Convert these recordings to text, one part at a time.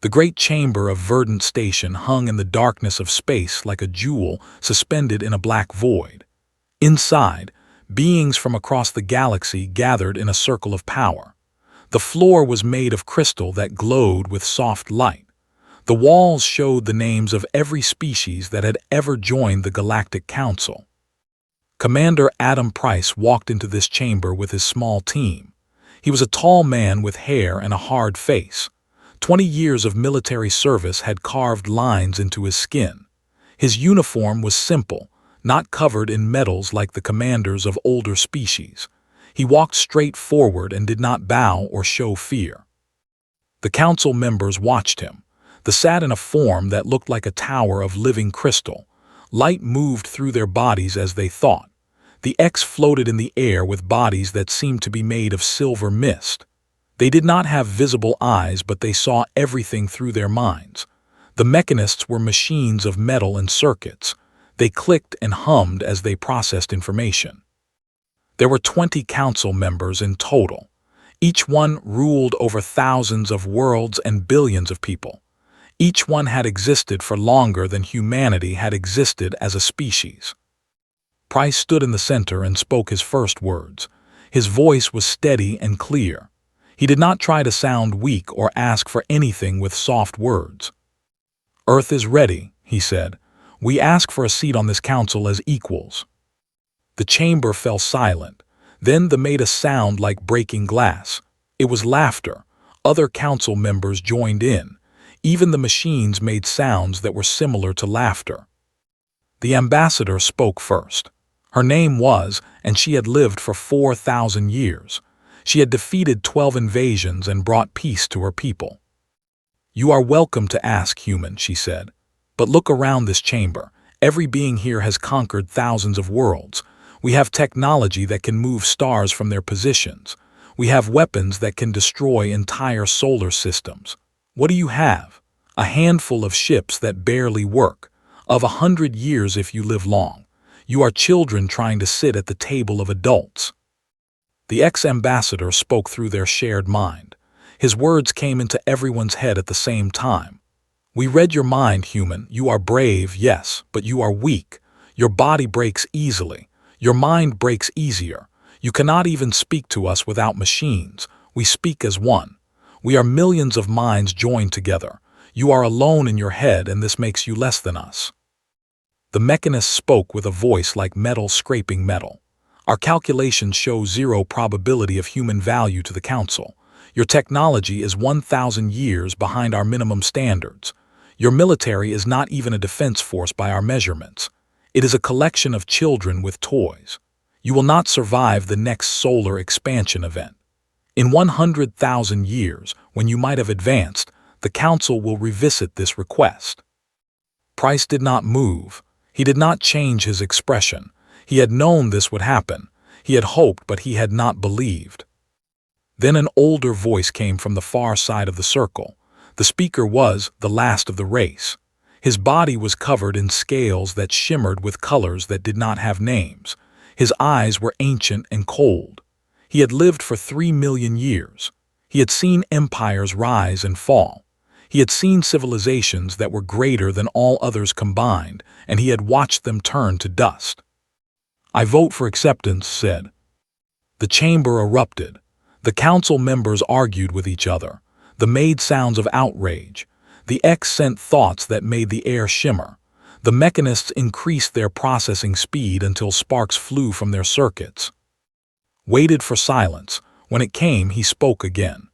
The great chamber of Verdant Station hung in the darkness of space like a jewel suspended in a black void. Inside, beings from across the galaxy gathered in a circle of power. The floor was made of crystal that glowed with soft light. The walls showed the names of every species that had ever joined the Galactic Council. Commander Adam Price walked into this chamber with his small team. He was a tall man with hair and a hard face. 20 years of military service had carved lines into his skin. His uniform was simple, not covered in medals like the commanders of older species. He walked straight forward and did not bow or show fear. The council members watched him. They sat in a form that looked like a tower of living crystal. Light moved through their bodies as they thought. The X floated in the air with bodies that seemed to be made of silver mist. They did not have visible eyes, but they saw everything through their minds. The mechanists were machines of metal and circuits. They clicked and hummed as they processed information. There were 20 council members in total. Each one ruled over thousands of worlds and billions of people. Each one had existed for longer than humanity had existed as a species. Price stood in the center and spoke his first words. His voice was steady and clear. He did not try to sound weak or ask for anything with soft words. "Earth is ready," he said. "We ask for a seat on this council as equals." The chamber fell silent. Then they made a sound like breaking glass. It was laughter. Other council members joined in. Even the machines made sounds that were similar to laughter. The ambassador spoke first. Her name was, and she had lived for 4,000 years. She had defeated 12 invasions and brought peace to her people. "You are welcome to ask, human," she said. "But look around this chamber. Every being here has conquered thousands of worlds. We have technology that can move stars from their positions. We have weapons that can destroy entire solar systems. What do you have? A handful of ships that barely work. Of 100 years if you live long. You are children trying to sit at the table of adults." The ex-ambassador spoke through their shared mind. His words came into everyone's head at the same time. "We read your mind, human. You are brave, yes, but you are weak. Your body breaks easily. Your mind breaks easier. You cannot even speak to us without machines. We speak as one. We are millions of minds joined together. You are alone in your head, and this makes you less than us." The mechanist spoke with a voice like metal scraping metal. "Our calculations show 0 probability of human value to the council. Your technology is 1,000 years behind our minimum standards. Your military is not even a defense force by our measurements. It is a collection of children with toys. You will not survive the next solar expansion event. In 100,000 years, when you might have advanced, the council will revisit this request." Price did not move. He did not change his expression. He had known this would happen. He had hoped, but he had not believed. Then an older voice came from the far side of the circle. The speaker was the last of the race. His body was covered in scales that shimmered with colors that did not have names. His eyes were ancient and cold. He had lived for 3 million years. He had seen empires rise and fall. He had seen civilizations that were greater than all others combined, and he had watched them turn to dust. "I vote for acceptance," said. The chamber erupted. The council members argued with each other. They made sounds of outrage. The X sent thoughts that made the air shimmer. The mechanists increased their processing speed until sparks flew from their circuits. Waited for silence. When it came, he spoke again.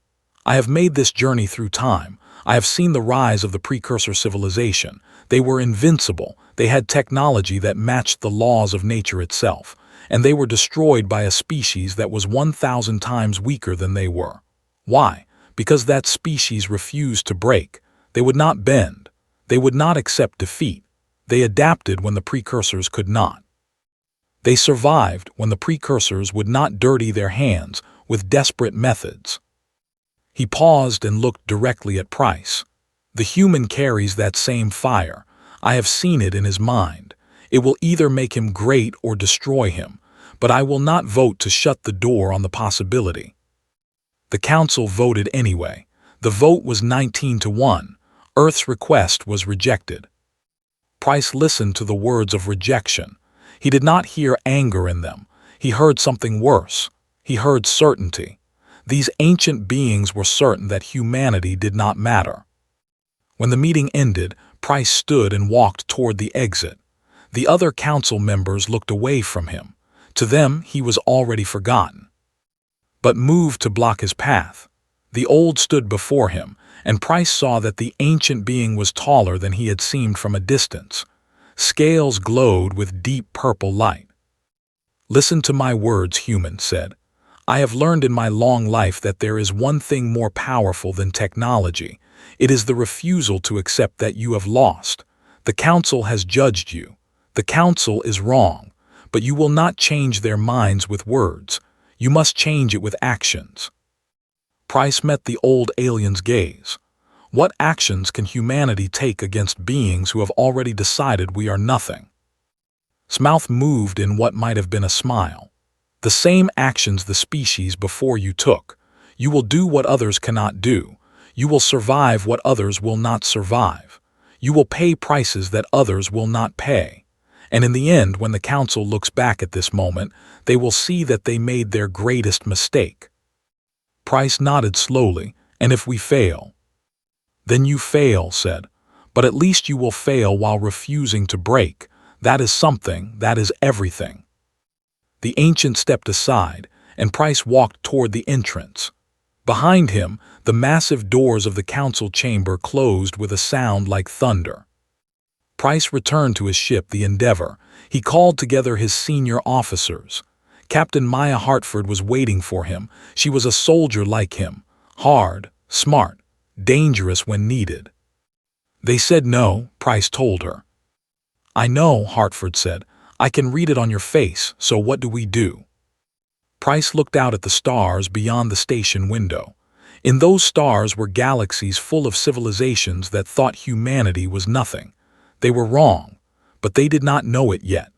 "I have made this journey through time. I have seen the rise of the precursor civilization. They were invincible. They had technology that matched the laws of nature itself. And they were destroyed by a species that was 1,000 times weaker than they were. Why? Because that species refused to break. They would not bend. They would not accept defeat. They adapted when the precursors could not. They survived when the precursors would not dirty their hands with desperate methods." He paused and looked directly at Price. "The human carries that same fire. I have seen it in his mind. It will either make him great or destroy him, but I will not vote to shut the door on the possibility." The council voted anyway. The vote was 19 to 1. Earth's request was rejected. Price listened to the words of rejection. He did not hear anger in them. He heard something worse. He heard certainty. These ancient beings were certain that humanity did not matter. When the meeting ended, Price stood and walked toward the exit. The other council members looked away from him. To them, he was already forgotten. But moved to block his path. The old stood before him, and Price saw that the ancient being was taller than he had seemed from a distance. Scales glowed with deep purple light. "Listen to my words, human," said. "I have learned in my long life that there is one thing more powerful than technology. It is the refusal to accept that you have lost. The council has judged you. The council is wrong, but you will not change their minds with words. You must change it with actions." Price met the old alien's gaze. What actions can humanity take against beings who have already decided we are nothing? His mouth moved in what might have been a smile. "The same actions the species before you took. You will do what others cannot do. You will survive what others will not survive. You will pay prices that others will not pay. And in the end, when the council looks back at this moment, they will see that they made their greatest mistake." Price nodded slowly. "And if we fail?" "Then you fail," said. "But at least you will fail while refusing to break. That is something, that is everything." The ancient stepped aside, and Price walked toward the entrance. Behind him, the massive doors of the council chamber closed with a sound like thunder. Price returned to his ship, the Endeavor. He called together his senior officers. Captain Maya Hartford was waiting for him. She was a soldier like him, hard, smart, dangerous when needed. "They said no," Price told her. "I know," Hartford said. "I can read it on your face, so what do we do?" Price looked out at the stars beyond the station window. In those stars were galaxies full of civilizations that thought humanity was nothing. They were wrong, but they did not know it yet.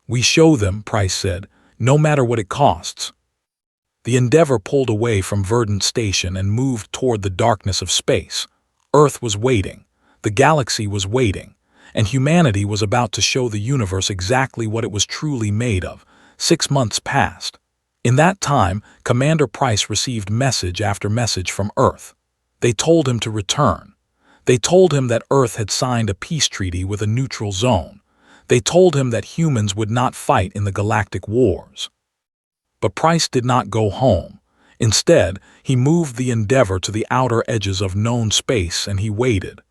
"We show them," Price said, "no matter what it costs." The Endeavor pulled away from Verdant Station and moved toward the darkness of space. Earth was waiting. The galaxy was waiting. And humanity was about to show the universe exactly what it was truly made of. 6 months passed. In that time, Commander Price received message after message from Earth. They told him to return. They told him that Earth had signed a peace treaty with a neutral zone. They told him that humans would not fight in the galactic wars. But Price did not go home. Instead, he moved the Endeavor to the outer edges of known space and he waited.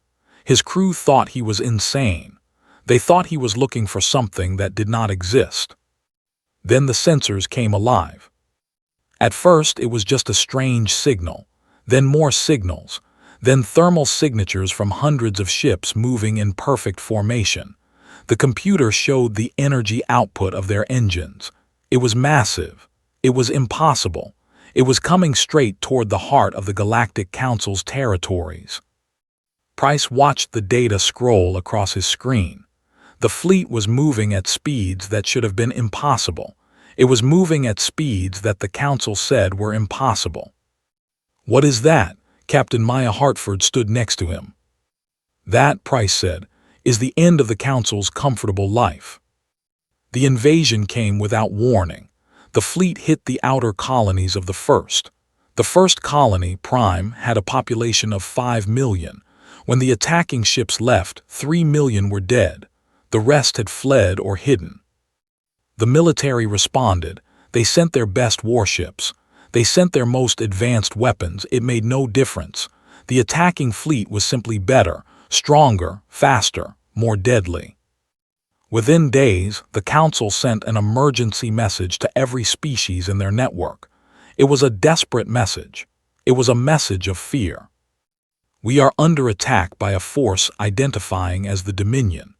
His crew thought he was insane. They thought he was looking for something that did not exist. Then the sensors came alive. At first, it was just a strange signal, then more signals, then thermal signatures from hundreds of ships moving in perfect formation. The computer showed the energy output of their engines. It was massive. It was impossible. It was coming straight toward the heart of the Galactic Council's territories. Price watched the data scroll across his screen. The fleet was moving at speeds that should have been impossible. It was moving at speeds that the Council said were impossible. "What is that?" Captain Maya Hartford stood next to him. "That," Price said, "is the end of the Council's comfortable life." The invasion came without warning. The fleet hit the outer colonies of the first. The first colony, Prime, had a population of 5 million. When the attacking ships left, 3 million were dead. The rest had fled or hidden. The military responded. They sent their best warships. They sent their most advanced weapons. It made no difference. The attacking fleet was simply better, stronger, faster, more deadly. Within days, the Council sent an emergency message to every species in their network. It was a desperate message. It was a message of fear. "We are under attack by a force identifying as the Dominion.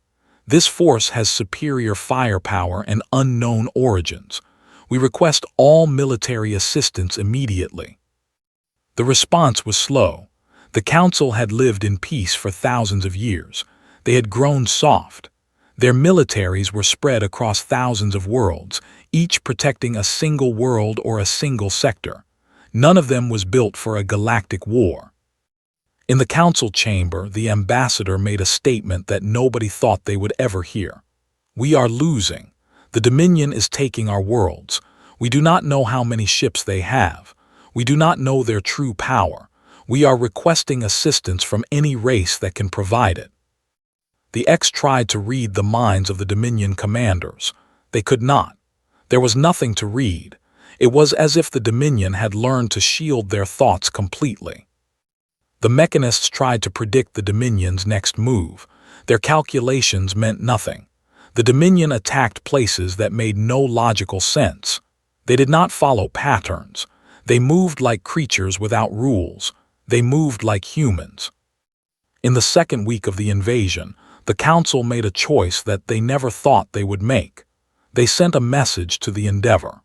This force has superior firepower and unknown origins. We request all military assistance immediately." The response was slow. The Council had lived in peace for thousands of years. They had grown soft. Their militaries were spread across thousands of worlds, each protecting a single world or a single sector. None of them was built for a galactic war. In the council chamber, the ambassador made a statement that nobody thought they would ever hear. "We are losing. The Dominion is taking our worlds. We do not know how many ships they have. We do not know their true power. We are requesting assistance from any race that can provide it." The X tried to read the minds of the Dominion commanders. They could not. There was nothing to read. It was as if the Dominion had learned to shield their thoughts completely. The mechanists tried to predict the Dominion's next move. Their calculations meant nothing. The Dominion attacked places that made no logical sense. They did not follow patterns. They moved like creatures without rules. They moved like humans. In the second week of the invasion, the Council made a choice that they never thought they would make. They sent a message to the Endeavor.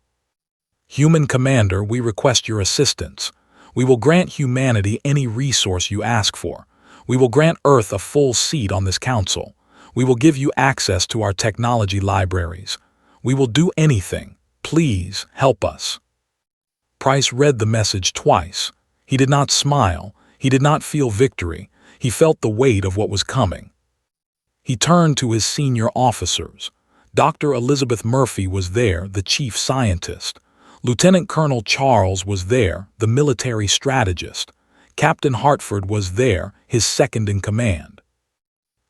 "Human Commander, we request your assistance. We will grant humanity any resource you ask for. We will grant Earth a full seat on this council. We will give you access to our technology libraries. We will do anything. Please help us." Price read the message twice. He did not smile. He did not feel victory. He felt the weight of what was coming. He turned to his senior officers. Dr. Elizabeth Murphy was there, the chief scientist. Lieutenant Colonel Charles was there, the military strategist. Captain Hartford was there, his second-in-command.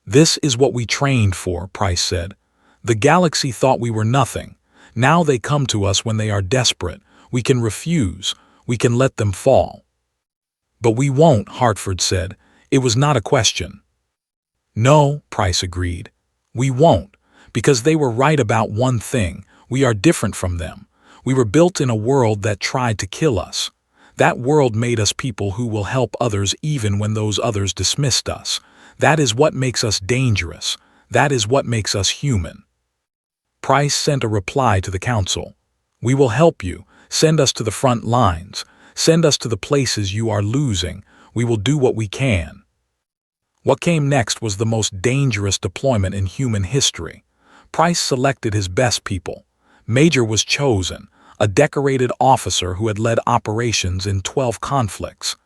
"This is what we trained for," Price said. "The galaxy thought we were nothing. Now they come to us when they are desperate. We can refuse. We can let them fall." "But we won't," Hartford said. "It was not a question." "No," Price agreed. "We won't, because they were right about one thing. We are different from them. We were built in a world that tried to kill us. That world made us people who will help others even when those others dismissed us. That is what makes us dangerous. That is what makes us human." Price sent a reply to the Council. "We will help you. Send us to the front lines. Send us to the places you are losing. We will do what we can." What came next was the most dangerous deployment in human history. Price selected his best people. Major was chosen, a decorated officer who had led operations in 12 conflicts.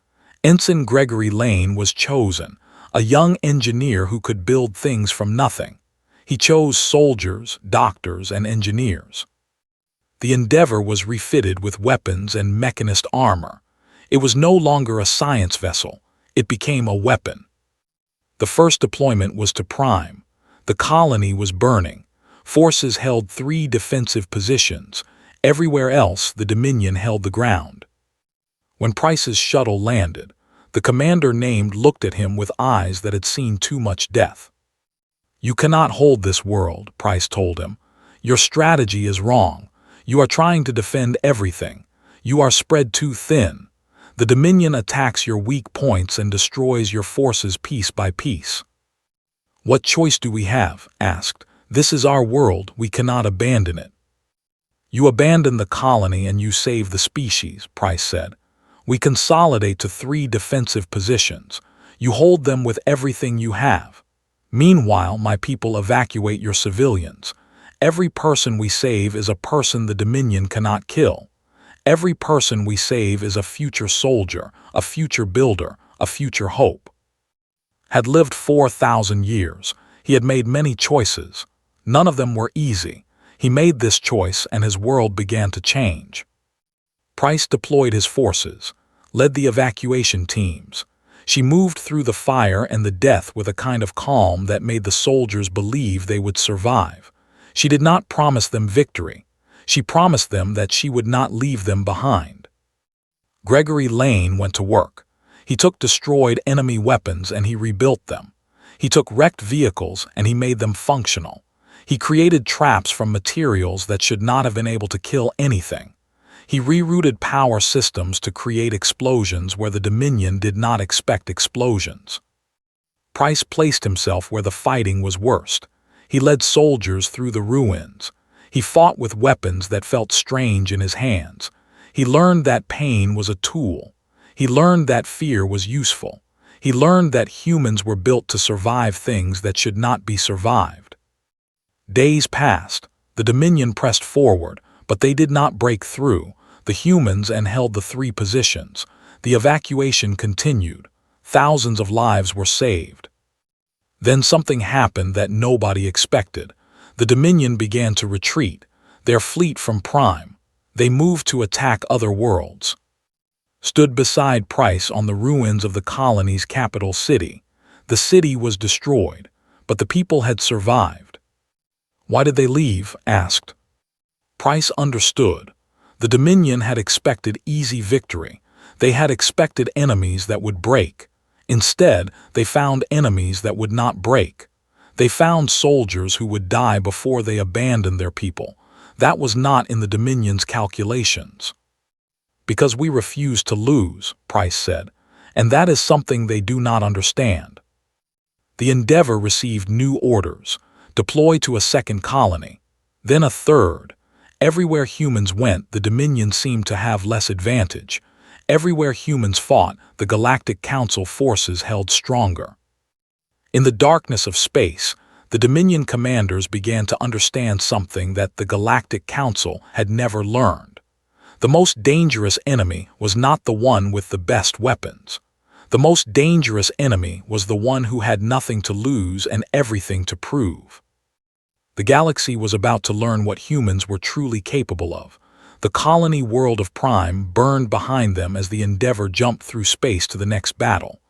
Ensign Gregory Lane was chosen, a young engineer who could build things from nothing. He chose soldiers, doctors, and engineers. The Endeavor was refitted with weapons and mechanist armor. It was no longer a science vessel. It became a weapon. The first deployment was to Prime. The colony was burning. Forces held 3 defensive positions. Everywhere else, the Dominion held the ground. When Price's shuttle landed, the commander named looked at him with eyes that had seen too much death. "You cannot hold this world," Price told him. "Your strategy is wrong. You are trying to defend everything. You are spread too thin. The Dominion attacks your weak points and destroys your forces piece by piece." "What choice do we have?" asked. "This is our world. We cannot abandon it." "You abandon the colony and you save the species," Price said. "We consolidate to 3 defensive positions. You hold them with everything you have. Meanwhile, my people evacuate your civilians. Every person we save is a person the Dominion cannot kill. Every person we save is a future soldier, a future builder, a future hope." Had lived 4,000 years. He had made many choices. None of them were easy. He made this choice and his world began to change. Price deployed his forces, led the evacuation teams. She moved through the fire and the death with a kind of calm that made the soldiers believe they would survive. She did not promise them victory. She promised them that she would not leave them behind. Gregory Lane went to work. He took destroyed enemy weapons and he rebuilt them. He took wrecked vehicles and he made them functional. He created traps from materials that should not have been able to kill anything. He rerouted power systems to create explosions where the Dominion did not expect explosions. Price placed himself where the fighting was worst. He led soldiers through the ruins. He fought with weapons that felt strange in his hands. He learned that pain was a tool. He learned that fear was useful. He learned that humans were built to survive things that should not be survived. Days passed. The Dominion pressed forward, but they did not break through. The humans held the 3 positions. The evacuation continued. Thousands of lives were saved. Then something happened that nobody expected. The Dominion began to retreat, their fleet from Prime. They moved to attack other worlds. Stood beside Price on the ruins of the colony's capital city. The city was destroyed, but the people had survived. "Why did they leave?" asked. Price understood. The Dominion had expected easy victory. They had expected enemies that would break. Instead, they found enemies that would not break. They found soldiers who would die before they abandoned their people. That was not in the Dominion's calculations. "Because we refuse to lose," Price said, "and that is something they do not understand." The Endeavor received new orders: deploy to a second colony, then a third. Everywhere humans went, the Dominion seemed to have less advantage. Everywhere humans fought, the Galactic Council forces held stronger. In the darkness of space, the Dominion commanders began to understand something that the Galactic Council had never learned. The most dangerous enemy was not the one with the best weapons. The most dangerous enemy was the one who had nothing to lose and everything to prove. The galaxy was about to learn what humans were truly capable of. The colony world of Prime burned behind them as the Endeavor jumped through space to the next battle.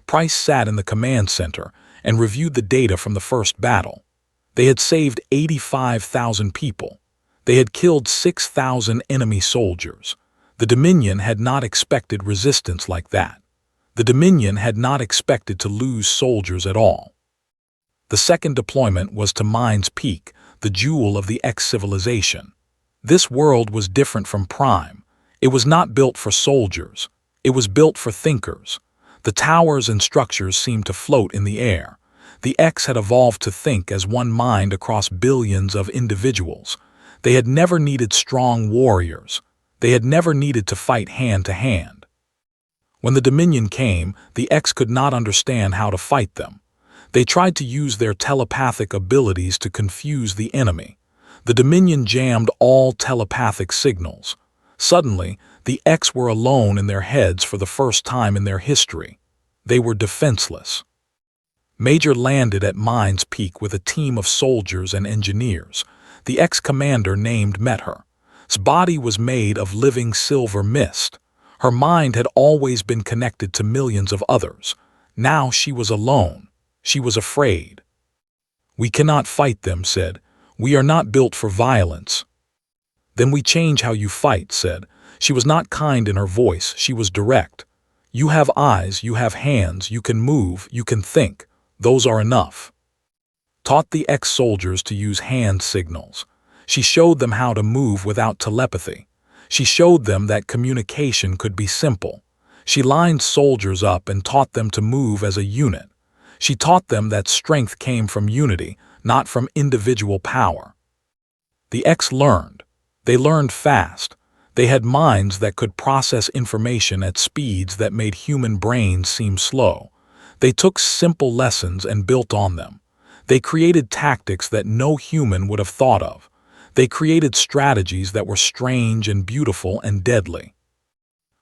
Price sat in the command center and reviewed the data from the first battle. They had saved 85,000 people. They had killed 6,000 enemy soldiers. The Dominion had not expected resistance like that. The Dominion had not expected to lose soldiers at all. The second deployment was to Mines Peak, the jewel of the X-civilization. This world was different from Prime. It was not built for soldiers. It was built for thinkers. The towers and structures seemed to float in the air. The X had evolved to think as one mind across billions of individuals. They had never needed strong warriors. They had never needed to fight hand to hand. When the Dominion came, the X could not understand how to fight them. They tried to use their telepathic abilities to confuse the enemy. The Dominion jammed all telepathic signals. Suddenly, the X were alone in their heads for the first time in their history. They were defenseless. Major landed at Mines Peak with a team of soldiers and engineers. The X-commander named met her. His body was made of living silver mist. Her mind had always been connected to millions of others. Now she was alone. She was afraid. "We cannot fight them," said. "We are not built for violence." "Then we change how you fight," said. She was not kind in her voice, she was direct. "You have eyes, you have hands, you can move, you can think. Those are enough." Taught the ex-soldiers to use hand signals. She showed them how to move without telepathy. She showed them that communication could be simple. She lined soldiers up and taught them to move as a unit. She taught them that strength came from unity, not from individual power. The X learned. They learned fast. They had minds that could process information at speeds that made human brains seem slow. They took simple lessons and built on them. They created tactics that no human would have thought of. They created strategies that were strange and beautiful and deadly.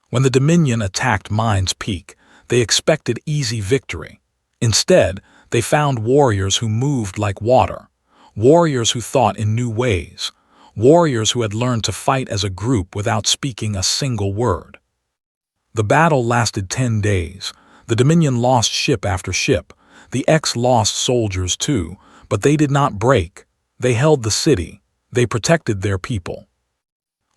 When the Dominion attacked Mines Peak, they expected easy victory. Instead, they found warriors who moved like water, warriors who thought in new ways, warriors who had learned to fight as a group without speaking a single word. The battle lasted 10 days. The Dominion lost ship after ship. The X lost soldiers too, but they did not break. They held the city. They protected their people.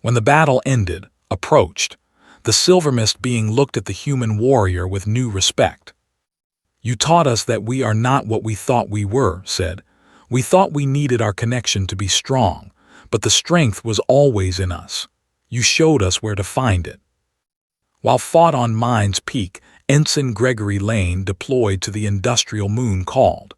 When the battle ended, approached, the Silver Mist being looked at the human warrior with new respect. "You taught us that we are not what we thought we were," said. "We thought we needed our connection to be strong, but the strength was always in us. You showed us where to find it." While fought on Mines Peak, Ensign Gregory Lane deployed to the industrial moon called.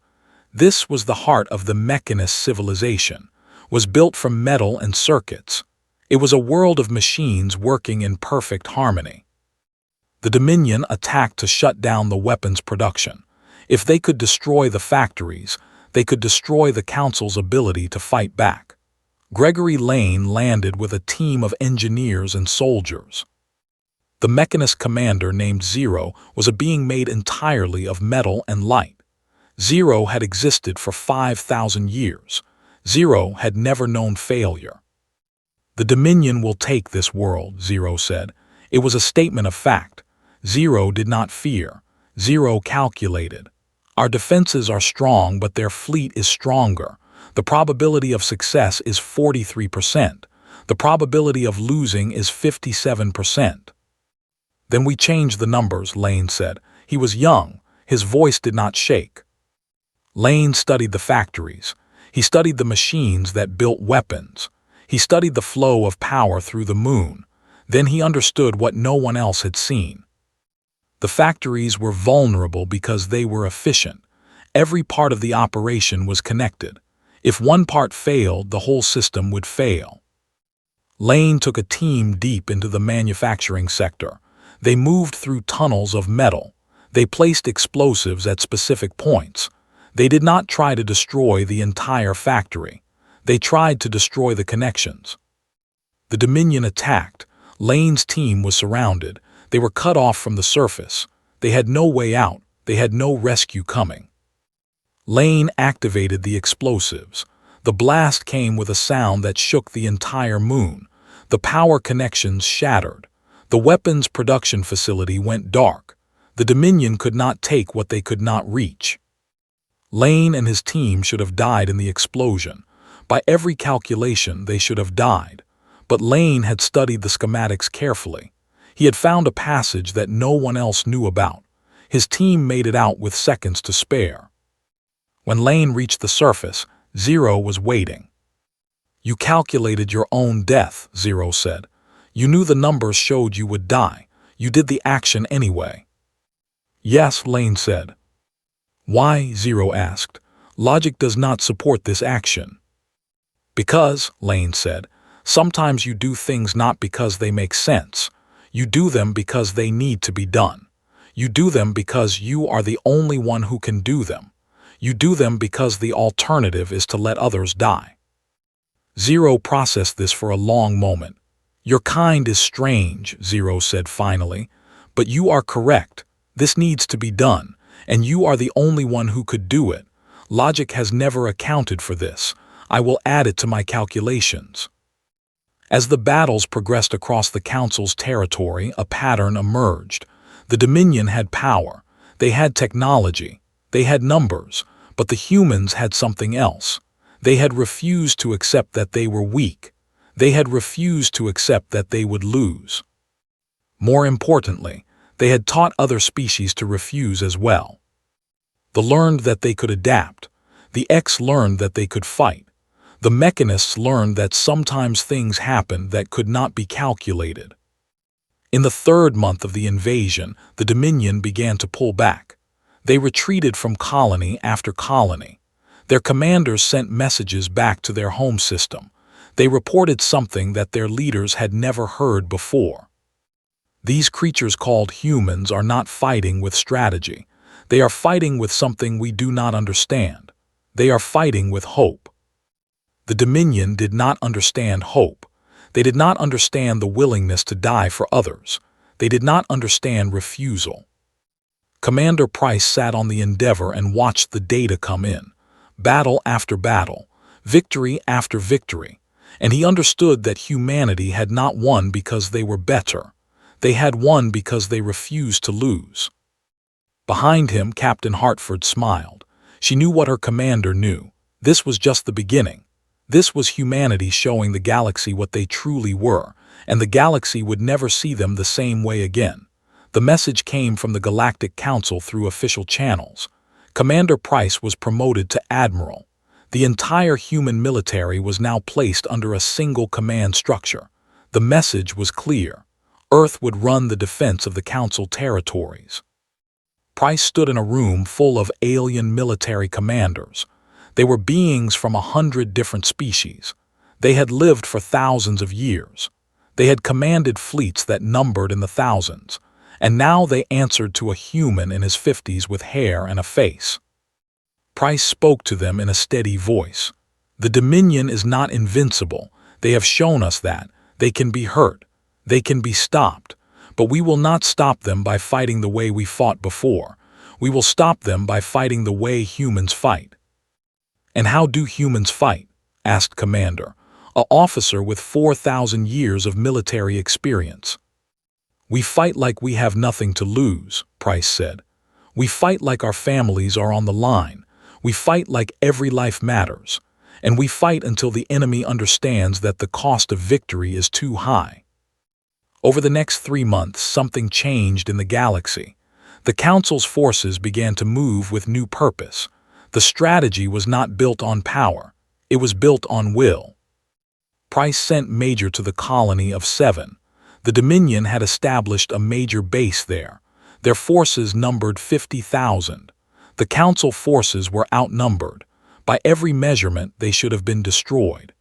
This was the heart of the mechanist civilization, was built from metal and circuits. It was a world of machines working in perfect harmony. The Dominion attacked to shut down the weapons production. If they could destroy the factories, they could destroy the Council's ability to fight back. Gregory Lane landed with a team of engineers and soldiers. The mechanist commander named Zero was a being made entirely of metal and light. Zero had existed for 5,000 years. Zero had never known failure. "The Dominion will take this world," Zero said. It was a statement of fact. Zero did not fear. Zero calculated. "Our defenses are strong, but their fleet is stronger. The probability of success is 43%. The probability of losing is 57%. "Then we change the numbers," Lane said. He was young. His voice did not shake. Lane studied the factories. He studied the machines that built weapons. He studied the flow of power through the moon. Then he understood what no one else had seen. The factories were vulnerable because they were efficient. Every part of the operation was connected. If one part failed, the whole system would fail. Lane took a team deep into the manufacturing sector. They moved through tunnels of metal. They placed explosives at specific points. They did not try to destroy the entire factory. They tried to destroy the connections. The Dominion attacked. Lane's team was surrounded. They were cut off from the surface. They had no way out. They had no rescue coming. Lane activated the explosives. The blast came with a sound that shook the entire moon. The power connections shattered. The weapons production facility went dark. The Dominion could not take what they could not reach. Lane and his team should have died in the explosion. By every calculation, they should have died. But Lane had studied the schematics carefully. He had found a passage that no one else knew about. His team made it out with seconds to spare. When Lane reached the surface, Zero was waiting. "You calculated your own death," Zero said. "You knew the numbers showed you would die. You did the action anyway." "Yes," Lane said. "Why?" Zero asked. "Logic does not support this action." "Because," Lane said, "sometimes you do things not because they make sense. You do them because they need to be done. You do them because you are the only one who can do them. You do them because the alternative is to let others die." Zero processed this for a long moment. "Your kind is strange," Zero said finally, "but you are correct. This needs to be done, and you are the only one who could do it. Logic has never accounted for this. I will add it to my calculations." As the battles progressed across the Council's territory, a pattern emerged. The Dominion had power. They had technology. They had numbers. But the humans had something else. They had refused to accept that they were weak. They had refused to accept that they would lose. More importantly, they had taught other species to refuse as well. The learned that they could adapt. The X learned that they could fight. The mechanists learned that sometimes things happened that could not be calculated. In the third month of the invasion, the Dominion began to pull back. They retreated from colony after colony. Their commanders sent messages back to their home system. They reported something that their leaders had never heard before. "These creatures called humans are not fighting with strategy. They are fighting with something we do not understand. They are fighting with hope." The Dominion did not understand hope. They did not understand the willingness to die for others. They did not understand refusal. Commander Price sat on the Endeavor and watched the data come in. Battle after battle, victory after victory. And he understood that humanity had not won because they were better. They had won because they refused to lose. Behind him, Captain Hartford smiled. She knew what her commander knew. This was just the beginning. This was humanity showing the galaxy what they truly were, and the galaxy would never see them the same way again. The message came from the Galactic Council through official channels. Commander Price was promoted to Admiral. The entire human military was now placed under a single command structure. The message was clear. Earth would run the defense of the Council territories. Price stood in a room full of alien military commanders. They were beings from 100 different species. They had lived for thousands of years. They had commanded fleets that numbered in the thousands. And now they answered to a human in his 50s with hair and a face. Price spoke to them in a steady voice. "The Dominion is not invincible. They have shown us that. They can be hurt. They can be stopped. But we will not stop them by fighting the way we fought before. We will stop them by fighting the way humans fight." "And how do humans fight?" asked Commander, an officer with 4,000 years of military experience. "We fight like we have nothing to lose," Price said. "We fight like our families are on the line. We fight like every life matters. And we fight until the enemy understands that the cost of victory is too high." Over the next 3 months, something changed in the galaxy. The Council's forces began to move with new purpose. The strategy was not built on power. It was built on will. Price sent Major to the colony of 7. The Dominion had established a major base there. Their forces numbered 50,000. The Council forces were outnumbered. By every measurement, they should have been destroyed.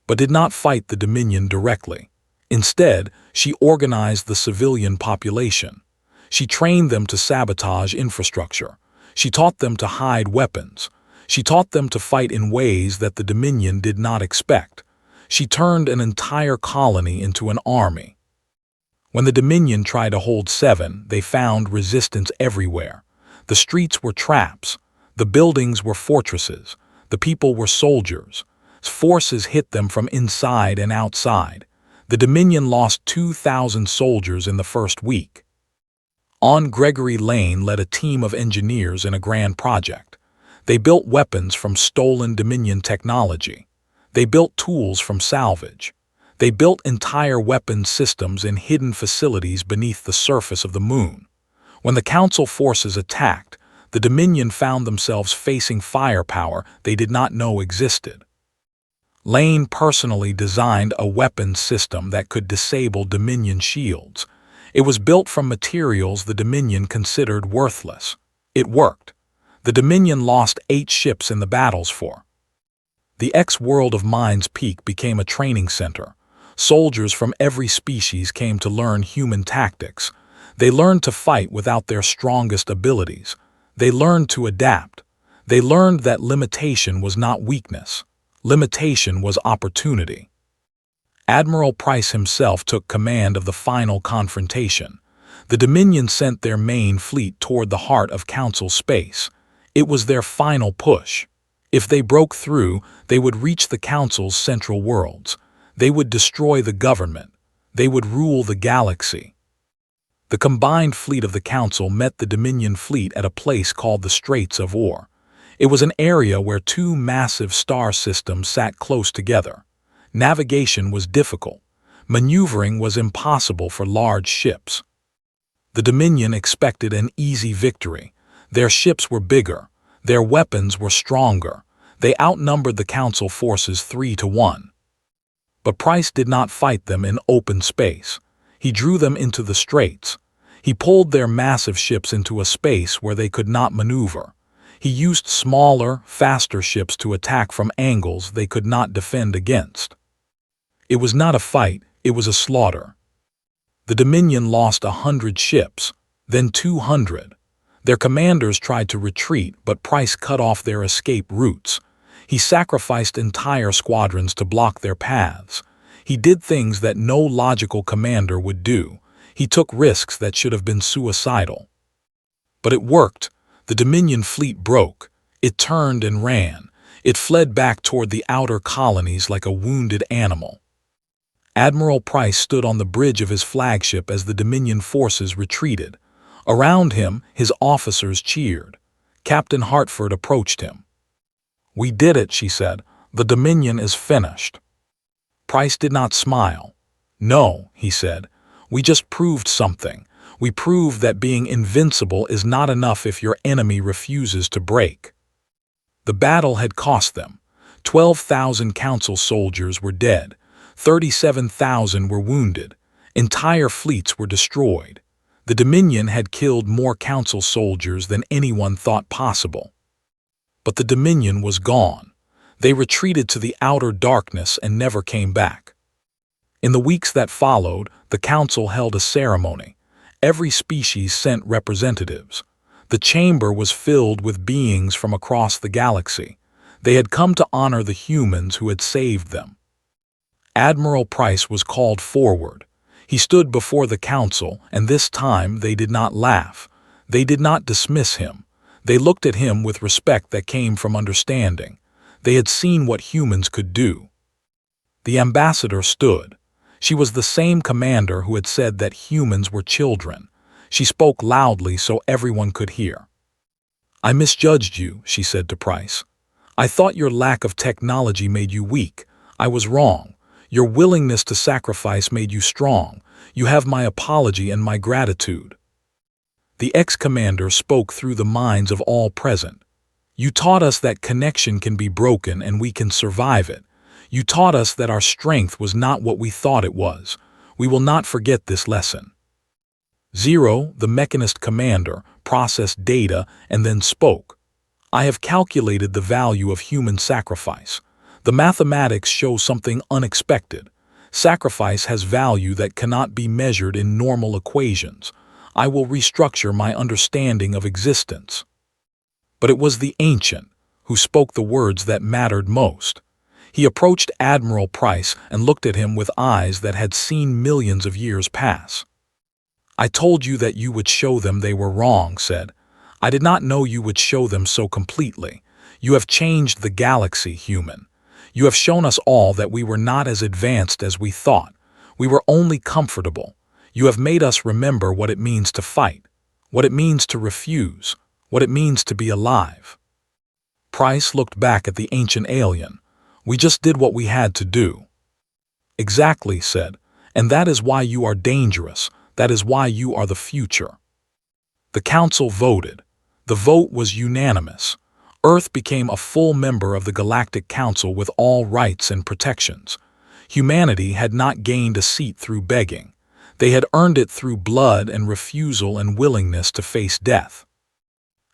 But did not fight the Dominion directly. Instead, she organized the civilian population. She trained them to sabotage infrastructure. She taught them to hide weapons. She taught them to fight in ways that the Dominion did not expect. She turned an entire colony into an army. When the Dominion tried to hold 7, they found resistance everywhere. The streets were traps. The buildings were fortresses. The people were soldiers. Forces hit them from inside and outside. The Dominion lost 2,000 soldiers in the first week. On Gregory Lane led a team of engineers in a grand project. They built weapons from stolen Dominion technology. They built tools from salvage. They built entire weapons systems in hidden facilities beneath the surface of the moon. When the Council forces attacked, the Dominion found themselves facing firepower they did not know existed. Lane personally designed a weapons system that could disable Dominion shields. It was built from materials the Dominion considered worthless. It worked. The Dominion lost 8 ships in the battles for. The X-World of Mines Peak became a training center. Soldiers from every species came to learn human tactics. They learned to fight without their strongest abilities. They learned to adapt. They learned that limitation was not weakness. Limitation was opportunity. Admiral Price himself took command of the final confrontation. The Dominion sent their main fleet toward the heart of Council space. It was their final push. If they broke through, they would reach the Council's central worlds. They would destroy the government. They would rule the galaxy. The combined fleet of the Council met the Dominion fleet at a place called the Straits of War. It was an area where 2 massive star systems sat close together. Navigation was difficult. Maneuvering was impossible for large ships. The Dominion expected an easy victory. Their ships were bigger. Their weapons were stronger. They outnumbered the Council forces 3-1. But Price did not fight them in open space. He drew them into the straits. He pulled their massive ships into a space where they could not maneuver. He used smaller, faster ships to attack from angles they could not defend against. It was not a fight, it was a slaughter. The Dominion lost 100 ships, then 200. Their commanders tried to retreat, but Price cut off their escape routes. He sacrificed entire squadrons to block their paths. He did things that no logical commander would do. He took risks that should have been suicidal. But it worked. The Dominion fleet broke. It turned and ran. It fled back toward the outer colonies like a wounded animal. Admiral Price stood on the bridge of his flagship as the Dominion forces retreated. Around him, his officers cheered. Captain Hartford approached him. "We did it," she said. "The Dominion is finished." Price did not smile. "No," he said. "We just proved something. We proved that being invincible is not enough if your enemy refuses to break." The battle had cost them. 12,000 Council soldiers were dead. 37,000 were wounded. Entire fleets were destroyed. The Dominion had killed more Council soldiers than anyone thought possible. But the Dominion was gone. They retreated to the outer darkness and never came back. In the weeks that followed, the Council held a ceremony. Every species sent representatives. The chamber was filled with beings from across the galaxy. They had come to honor the humans who had saved them. Admiral Price was called forward. He stood before the council, and this time they did not laugh. They did not dismiss him. They looked at him with respect that came from understanding. They had seen what humans could do. The ambassador stood. She was the same commander who had said that humans were children. She spoke loudly so everyone could hear. "I misjudged you," she said to Price. "I thought your lack of technology made you weak. I was wrong. Your willingness to sacrifice made you strong. You have my apology and my gratitude." The ex-commander spoke through the minds of all present. "You taught us that connection can be broken and we can survive it. You taught us that our strength was not what we thought it was. We will not forget this lesson." Zero, the mechanist commander, processed data and then spoke. "I have calculated the value of human sacrifice. The mathematics show something unexpected. Sacrifice has value that cannot be measured in normal equations. I will restructure my understanding of existence." But it was the ancient who spoke the words that mattered most. He approached Admiral Price and looked at him with eyes that had seen millions of years pass. "I told you that you would show them they were wrong," said. "I did not know you would show them so completely. You have changed the galaxy, human. You have shown us all that we were not as advanced as we thought. We were only comfortable. You have made us remember what it means to fight, what it means to refuse, what it means to be alive." Price looked back at the ancient alien. "We just did what we had to do." "Exactly," said, "and that is why you are dangerous. That is why you are the future." The council voted. The vote was unanimous. Earth became a full member of the Galactic Council with all rights and protections. Humanity had not gained a seat through begging. They had earned it through blood and refusal and willingness to face death.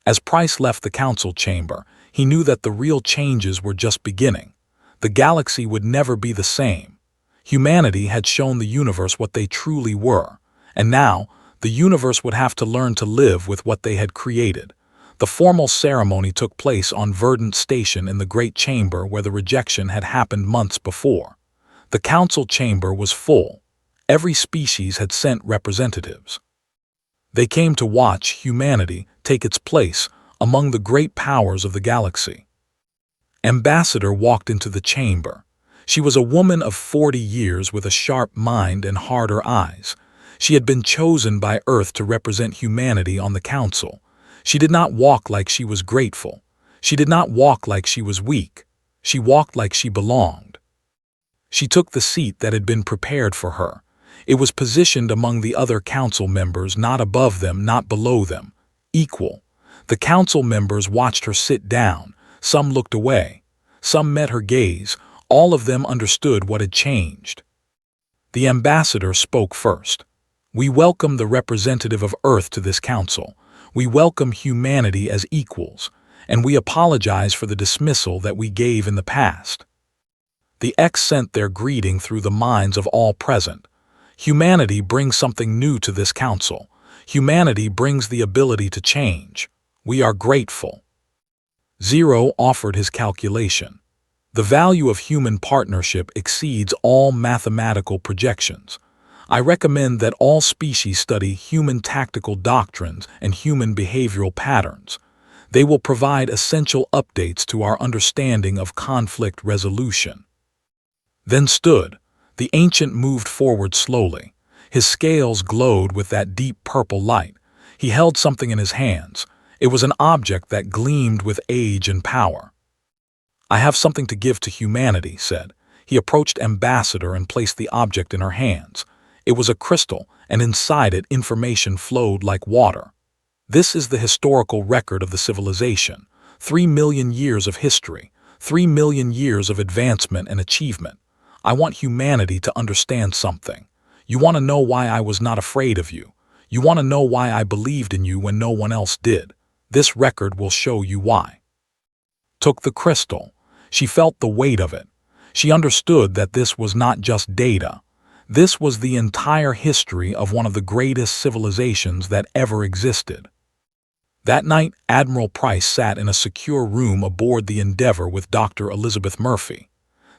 As Price left the council chamber, he knew that the real changes were just beginning. The galaxy would never be the same. Humanity had shown the universe what they truly were, and now the universe would have to learn to live with what they had created. The formal ceremony took place on Verdant Station in the Great Chamber where the rejection had happened months before. The council chamber was full. Every species had sent representatives. They came to watch humanity take its place among the great powers of the galaxy. Ambassador walked into the chamber. She was a woman of 40 years with a sharp mind and harder eyes. She had been chosen by Earth to represent humanity on the council. She did not walk like she was grateful. She did not walk like she was weak. She walked like she belonged. She took the seat that had been prepared for her. It was positioned among the other council members, not above them, not below them. Equal. The council members watched her sit down. Some looked away. Some met her gaze. All of them understood what had changed. The ambassador spoke first. "We welcome the representative of Earth to this council. We welcome humanity as equals, and we apologize for the dismissal that we gave in the past." The X sent their greeting through the minds of all present. Humanity brings something new to this council. Humanity brings the ability to change. We are grateful. Zero offered his calculation. The value of human partnership exceeds all mathematical projections. I recommend that all species study human tactical doctrines and human behavioral patterns. They will provide essential updates to our understanding of conflict resolution. Then stood. The ancient moved forward slowly. His scales glowed with that deep purple light. He held something in his hands. It was an object that gleamed with age and power. "I have something to give to humanity," said. He approached Ambassador and placed the object in her hands. It was a crystal, and inside it information flowed like water. "This is the historical record of the civilization. 3 million years of history, 3 million years of advancement and achievement. I want humanity to understand something. You want to know why I was not afraid of you. You want to know why I believed in you when no one else did. This record will show you why." Took the crystal. She felt the weight of it. She understood that this was not just data. This was the entire history of one of the greatest civilizations that ever existed. That night, Admiral Price sat in a secure room aboard the Endeavour with Dr. Elizabeth Murphy.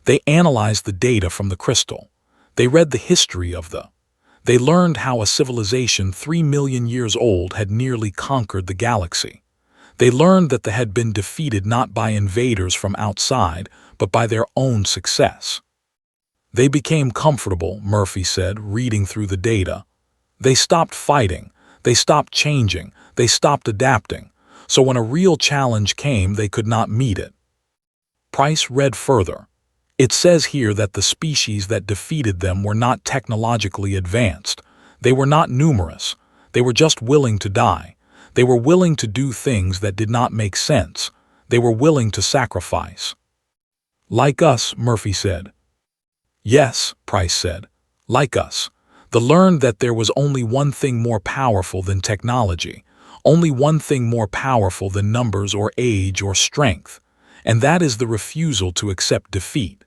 They analyzed the data from the crystal. They read the history of the They learned how a civilization 3 million years old had nearly conquered the galaxy. They learned that they had been defeated not by invaders from outside, but by their own success. They became comfortable, Murphy said, reading through the data. They stopped fighting, they stopped changing, they stopped adapting, so when a real challenge came, they could not meet it. Price read further. It says here that the species that defeated them were not technologically advanced. They were not numerous. They were just willing to die. They were willing to do things that did not make sense. They were willing to sacrifice. Like us, Murphy said. Yes, Price said. Like us. They learned that there was only one thing more powerful than technology, only one thing more powerful than numbers or age or strength, and that is the refusal to accept defeat.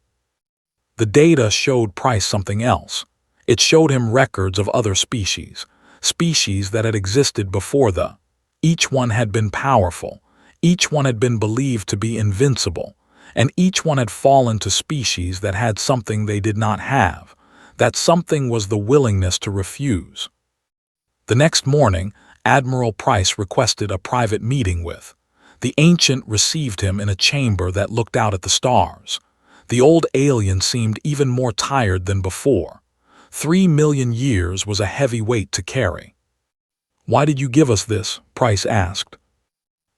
The data showed Price something else. It showed him records of other species, species that had existed before the. Each one had been powerful, each one had been believed to be invincible, and each one had fallen to species that had something they did not have. That something was the willingness to refuse. The next morning, Admiral Price requested a private meeting with. The ancient received him in a chamber that looked out at the stars. The old alien seemed even more tired than before. 3 million years was a heavy weight to carry. "Why did you give us this?" Price asked.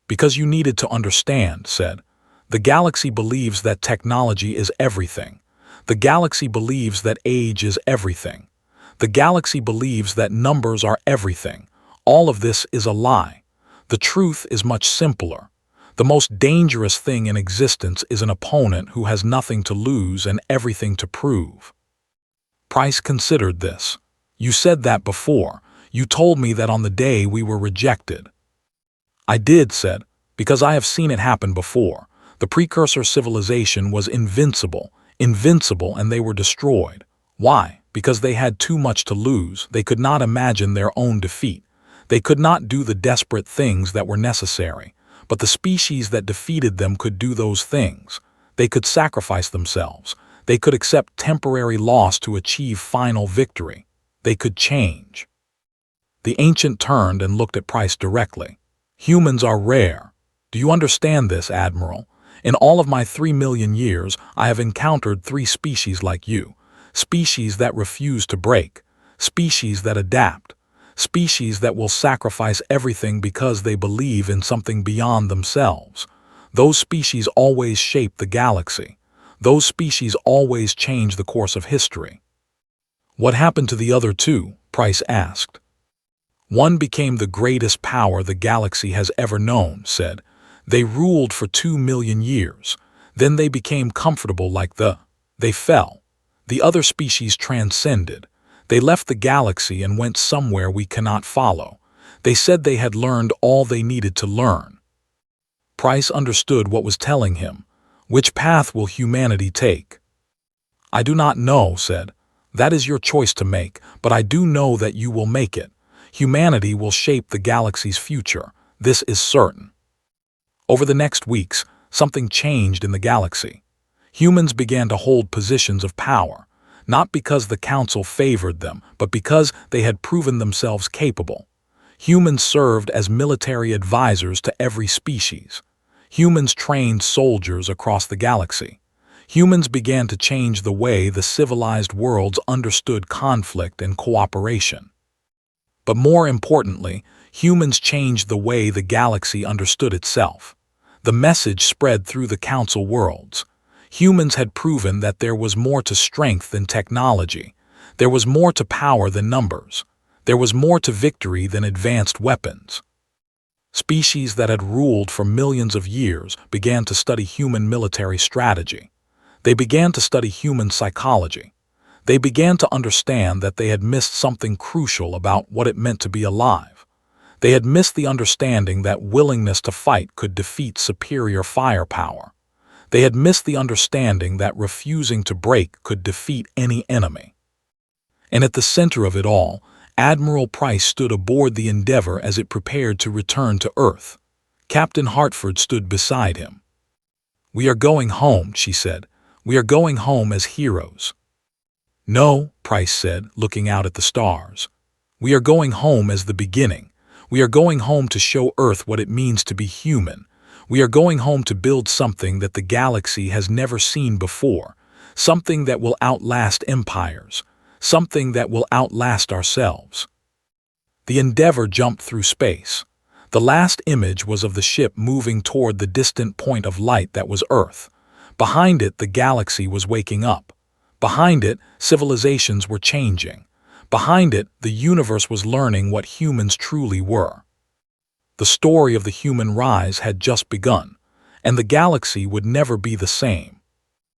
"Because you needed to understand," said. "The galaxy believes that technology is everything. The galaxy believes that age is everything. The galaxy believes that numbers are everything. All of this is a lie. The truth is much simpler. The most dangerous thing in existence is an opponent who has nothing to lose and everything to prove." Price considered this. "You said that before. You told me that on the day we were rejected." "I did," said, "because I have seen it happen before. The precursor civilization was invincible, and they were destroyed. Why? Because they had too much to lose. They could not imagine their own defeat. They could not do the desperate things that were necessary. But the species that defeated them could do those things. They could sacrifice themselves. They could accept temporary loss to achieve final victory. They could change." The ancient turned and looked at Price directly. "Humans are rare. Do you understand this, Admiral? In all of my 3 million years, I have encountered 3 species like you. Species that refuse to break. Species that adapt. Species that will sacrifice everything because they believe in something beyond themselves. Those species always shape the galaxy. Those species always change the course of history." "What happened to the other 2?" Price asked. "One became the greatest power the galaxy has ever known," said. "They ruled for 2 million years. Then they became comfortable like they fell. The other species transcended. They left the galaxy and went somewhere we cannot follow. They said they had learned all they needed to learn." Price understood what was telling him. "Which path will humanity take?" "I do not know," said. "That is your choice to make, but I do know that you will make it. Humanity will shape the galaxy's future. This is certain." Over the next weeks, something changed in the galaxy. Humans began to hold positions of power, not because the Council favored them, but because they had proven themselves capable. Humans served as military advisors to every species. Humans trained soldiers across the galaxy. Humans began to change the way the civilized worlds understood conflict and cooperation. But more importantly, humans changed the way the galaxy understood itself. The message spread through the Council worlds. Humans had proven that there was more to strength than technology. There was more to power than numbers. There was more to victory than advanced weapons. Species that had ruled for millions of years began to study human military strategy. They began to study human psychology. They began to understand that they had missed something crucial about what it meant to be alive. They had missed the understanding that willingness to fight could defeat superior firepower. They had missed the understanding that refusing to break could defeat any enemy. And at the center of it all, Admiral Price stood aboard the Endeavour as it prepared to return to Earth. Captain Hartford stood beside him. "We are going home," she said. "We are going home as heroes." No, Price said, looking out at the stars. We are going home as the beginning. We are going home to show Earth what it means to be human. We are going home to build something that the galaxy has never seen before, something that will outlast empires, something that will outlast ourselves. The Endeavour jumped through space. The last image was of the ship moving toward the distant point of light that was Earth. Behind it, the galaxy was waking up. Behind it, civilizations were changing. Behind it, the universe was learning what humans truly were. The story of the human rise had just begun, and the galaxy would never be the same.